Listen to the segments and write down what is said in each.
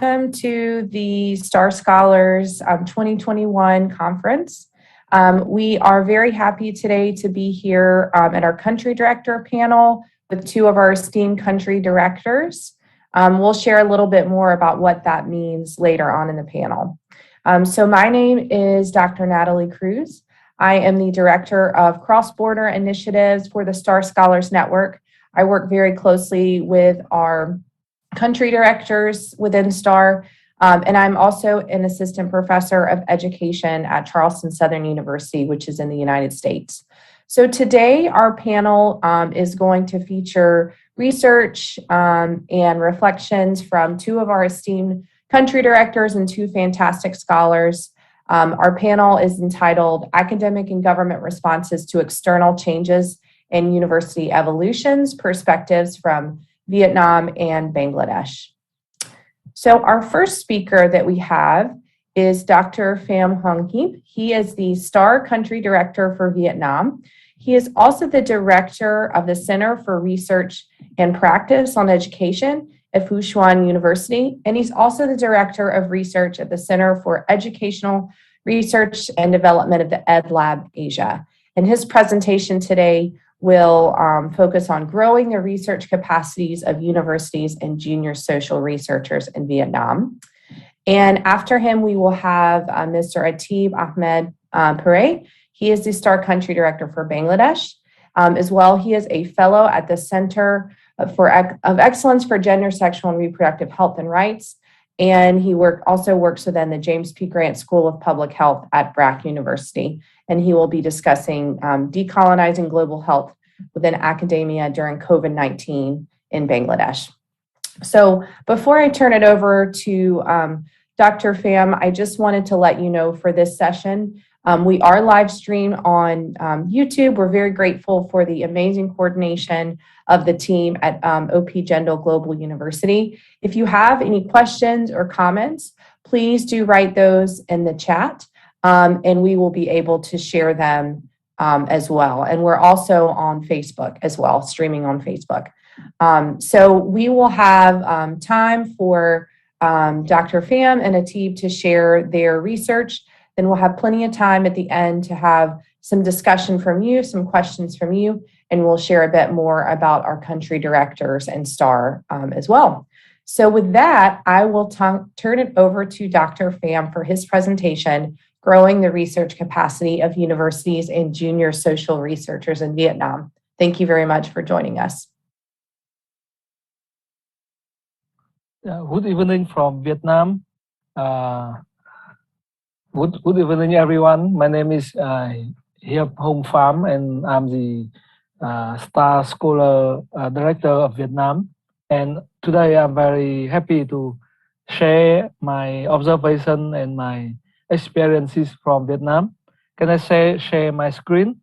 welcome to the Star Scholars 2021 conference. We are very happy today to be here at our country director panel with two of our esteemed country directors. We'll share a little bit more about what that means later on in the panel. So my name is Dr. Natalie Cruz. I am the Director of Cross-Border Initiatives for the Star Scholars Network. I work very closely with our country directors within STAR, and I'm also an assistant professor of education at Charleston Southern University, which is in the United States. So today our panel is going to feature research and reflections from two of our esteemed country directors and two fantastic scholars. Our panel is entitled Academic and Government Responses to External Changes in University Evolutions, Perspectives from Vietnam and Bangladesh. So our first speaker that we have is Dr. Pham Hong Ki. He is the STAR Country Director for Vietnam. He is also the Director of the Center for Research and Practice on Education at Phu Xuan University, and he's also the Director of Research at the Center for Educational Research and Development of the Ed Lab Asia. And his presentation today will focus on growing the research capacities of universities and junior social researchers in Vietnam. And after him, we will have Mr. Atib Ahmed Pare. He is the STAR Country Director for Bangladesh. As well, he is a fellow at the Center of Excellence for Gender, Sexual, and Reproductive Health and Rights. And he also works within the James P. Grant School of Public Health at Brack University. And he will be discussing decolonizing global health within academia during COVID-19 in Bangladesh. So before I turn it over to Dr. Pham, I just wanted to let you know for this session, we are live streamed on YouTube. We're very grateful for the amazing coordination of the team at OP Jindal Global University. If you have any questions or comments, please do write those in the chat, and we will be able to share them as well. And we're also on Facebook as well, streaming on Facebook. So we will have time for Dr. Pham and Atib to share their research. Then we'll have plenty of time at the end to have some discussion from you, some questions from you, and we'll share a bit more about our country directors and STAR as well. So with that, I will turn it over to Dr. Pham for his presentation, Growing the Research Capacity of Universities and Junior Social Researchers in Vietnam. Thank you very much for joining us. Good evening from Vietnam. Good evening, everyone. My name is HIEP-HUNG PHAM, and I'm the STAR Scholar Director of Vietnam. And today I'm very happy to share my observation and my experiences from Vietnam. Can I share my screen?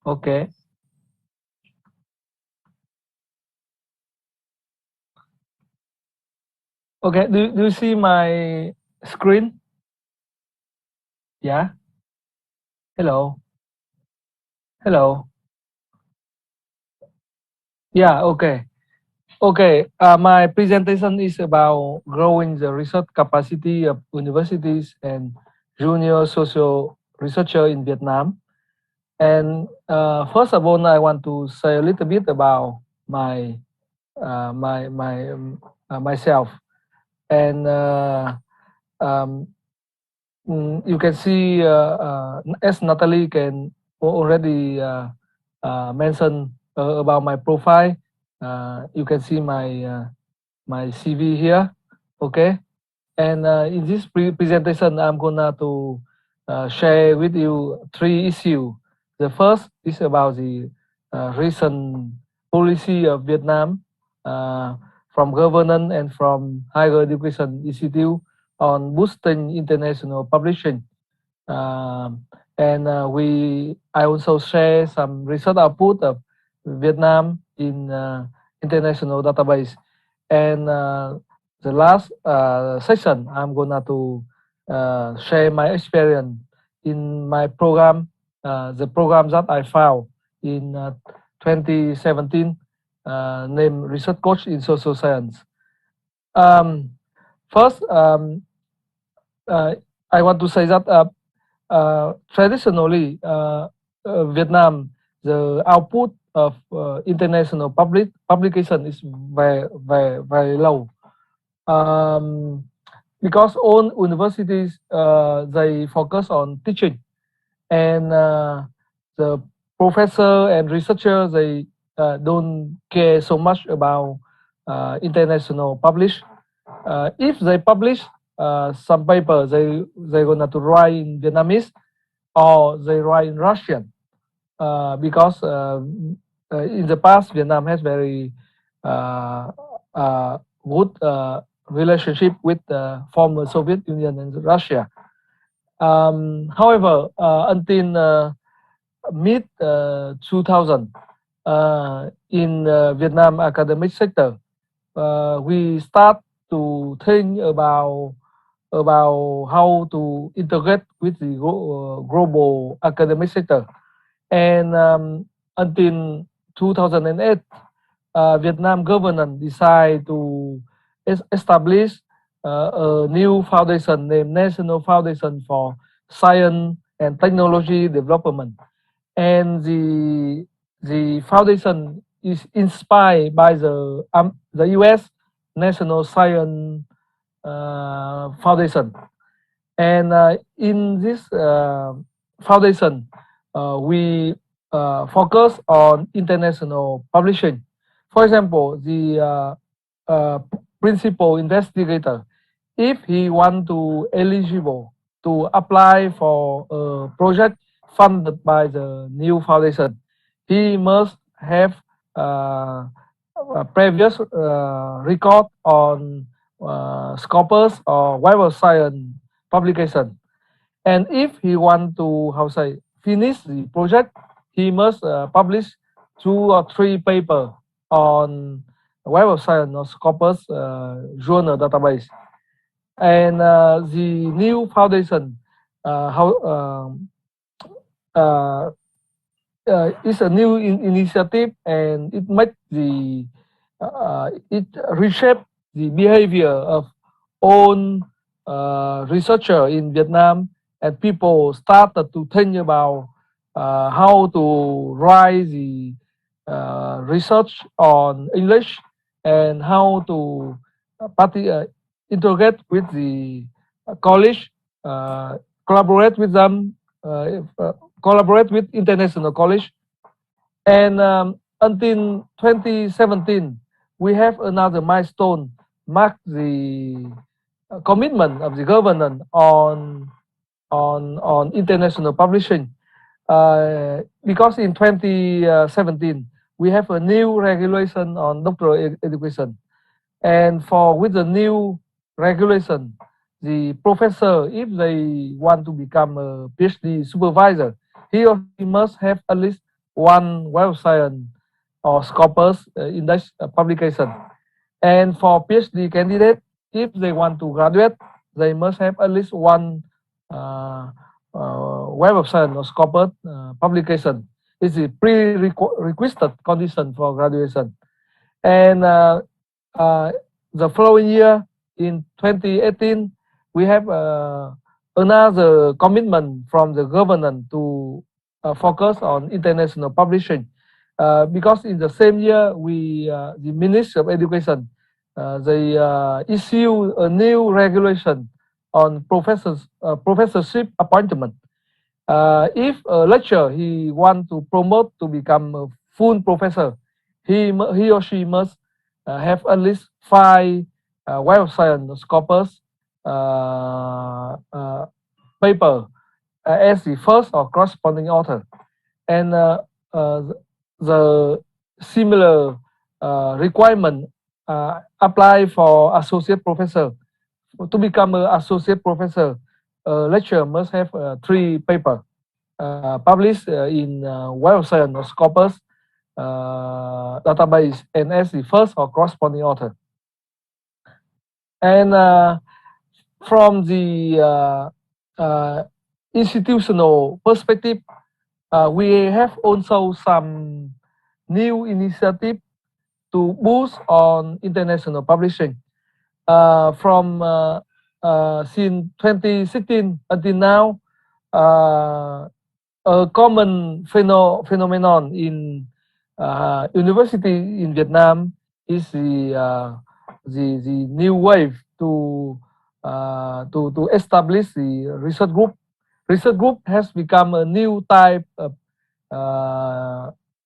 Okay. Okay, do you see my screen? Yeah. Hello. Hello. Yeah, okay. Okay, my presentation is about growing the research capacity of universities and junior social researchers in Vietnam. And first of all, I want to say a little bit about myself. And you can see, as Natalie can already mention about my profile, you can see my CV here, okay? And in this presentation, I'm gonna to share with you 3 issues. The first is about the recent policy of Vietnam from government and from higher education institute on boosting international publishing. And I also share some research output of Vietnam in international database. And the last session, I'm gonna to share my experience in my program, the program that I found in 2017, named Research Coach in Social Science. First, I want to say that traditionally, Vietnam, the output of international publication is very low. Because all universities they focus on teaching, and the professor and researcher they don't care so much about international publish. If they publish some paper, they're gonna to write in Vietnamese or they write in Russian, because in the past Vietnam has very good relationship with the former Soviet Union and Russia. However, until mid 2000, in Vietnam academic sector, we start to think about how to integrate with the global academic sector. And until 2008, Vietnam government decided to establish a new foundation named National Foundation for Science and Technology Development. And the foundation is inspired by the U.S. National Science Foundation. And in this foundation, we focus on international publishing. For example, the principal investigator, if he want to eligible to apply for a project funded by the new foundation, he must have a previous record on Scopus or Web of Science publication. And if he want to finish the project, he must publish 2 or 3 papers on Web of Science or Scopus journal database. And the new foundation is a new initiative, and it make the it reshape the behavior of all researcher in Vietnam, and people started to think about how to write the research on English and how to integrate with the college, collaborate with them, collaborate with international college. And until 2017, we have another milestone, mark the commitment of the government on international publishing. Because in 2017, we have a new regulation on doctoral education. And with the new regulation, the professor, if they want to become a PhD supervisor, he or she must have at least one Web of Science or Scopus index publication. And for PhD candidate, if they want to graduate, they must have at least one Web of Science or Scopus publication. It's a prerequisite condition for graduation. And the following year, in 2018, we have another commitment from the government to focus on international publishing. Because in the same year, the Ministry of Education, they issue a new regulation on professorship appointment. If a lecturer he want to promote to become a full professor, he or she must have at least 5 Web of Science Scopus paper as the first or corresponding author. And the similar requirement apply for associate professor. To become an associate professor, lecturer must have 3 papers published in Web of Science or Scopus database and as the first or corresponding author. And from the institutional perspective, we have also some new initiative to boost on international publishing. from since 2016 until now, a common phenomenon in university in Vietnam is the new wave to establish the research group. Research group has become a new type of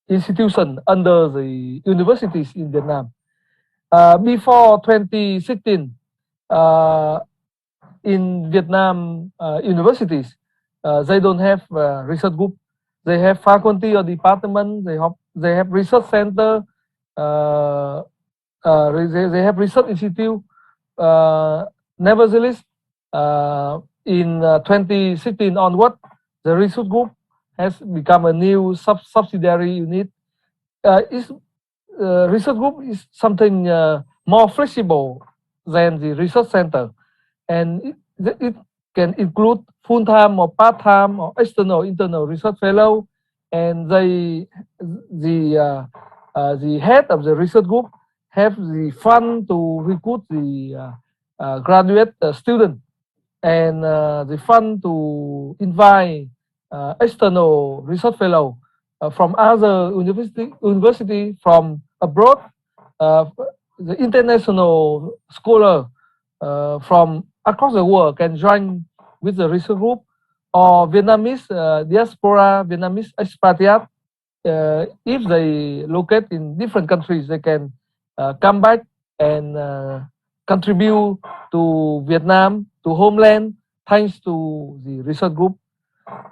institution under the universities in Vietnam. Before 2016, in Vietnam universities, they don't have research group. They have faculty or department. They have research center. They have research institute. Nevertheless, in 2016 onward, the research group has become a new subsidiary unit. Research group is something more flexible than the research center, and it can include full-time or part-time or external internal research fellow, and the head of the research group have the fund to recruit the graduate student, and the fund to invite external research fellow from other university from abroad, the international scholar from across the world can join with the research group, or Vietnamese diaspora, Vietnamese expatriate, if they locate in different countries, they can come back and contribute to Vietnam, to homeland, thanks to the research group.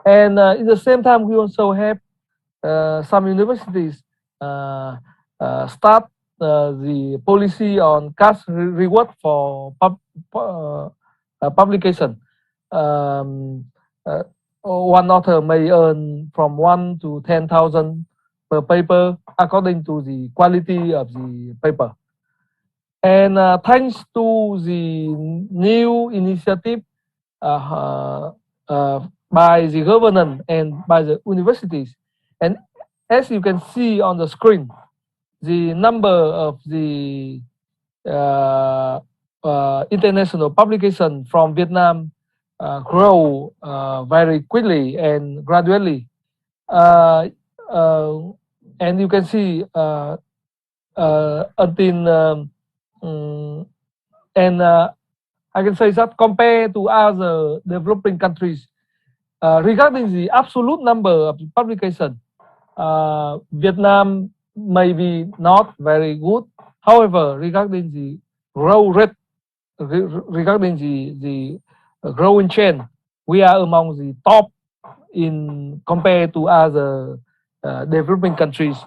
And at the same time, we also have some universities start the policy on cash reward for publication. One author may earn from 1 to 10,000 per paper according to the quality of the paper. And thanks to the new initiative by the government and by the universities, and as you can see on the screen, the number of the international publication from Vietnam grow very quickly and gradually, and you can see until and I can say that compared to other developing countries, regarding the absolute number of publication, Vietnam may be not very good. However, regarding the growth rate, regarding the growing trend, we are among the top in compared to other developing countries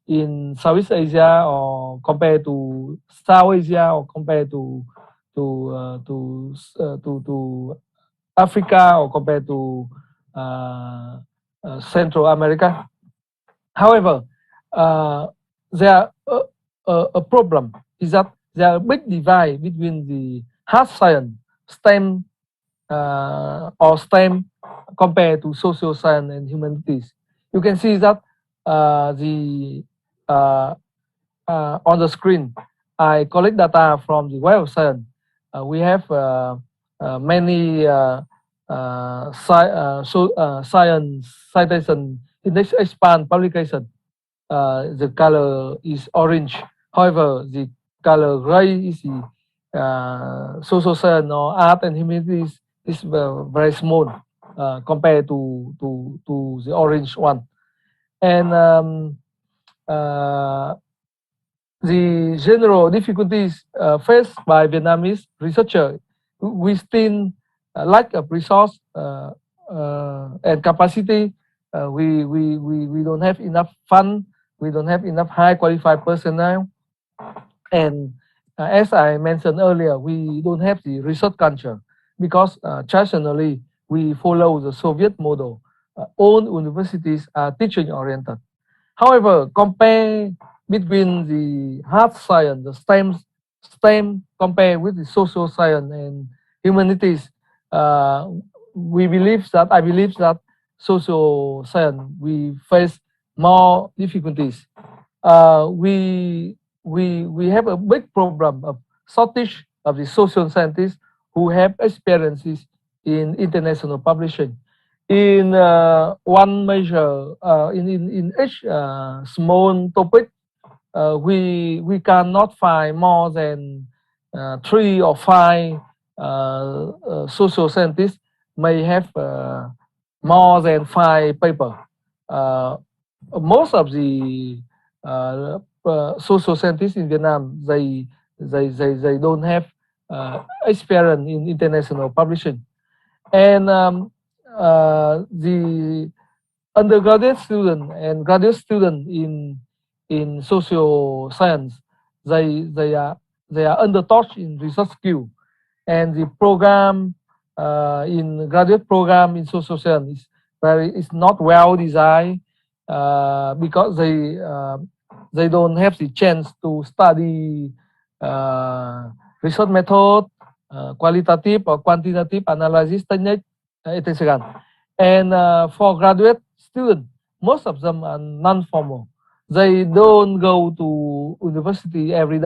in Southeast Asia, or compared to South Asia, or compared to Africa, or compared to Central America. However, there a problem is that there are a big divide between the hard science, STEM, or STEM, compared to social science and humanities. You can see that on the screen, I collect data from the Web of Science. We have many science citation index expand publication. The color is orange. However, the color gray is the social science or art and humanities is very small compared to the orange one. And the general difficulties faced by Vietnamese researchers, we still lack of resource and capacity. We don't have enough fund. We don't have enough high qualified personnel. And as I mentioned earlier, we don't have the research culture because traditionally we follow the Soviet model. All universities are teaching oriented. However, compare between the hard science, the STEM compared with the social science and humanities, I believe that social science we face more difficulties. We have a big problem of shortage of the social scientists who have experiences in international publishing. In one measure, in each small topic, we cannot find more than 3 or 5 social scientists may have more than 5 papers. Most of the social scientists in Vietnam, they don't have experience in international publishing. And the undergraduate student and graduate student in social science, they are undertaught in research skill, and the program in graduate program in social science is not well designed because they don't have the chance to study research method, qualitative or quantitative analysis technique, etc. And for graduate students, most of them are non-formal. They don't go to university every day.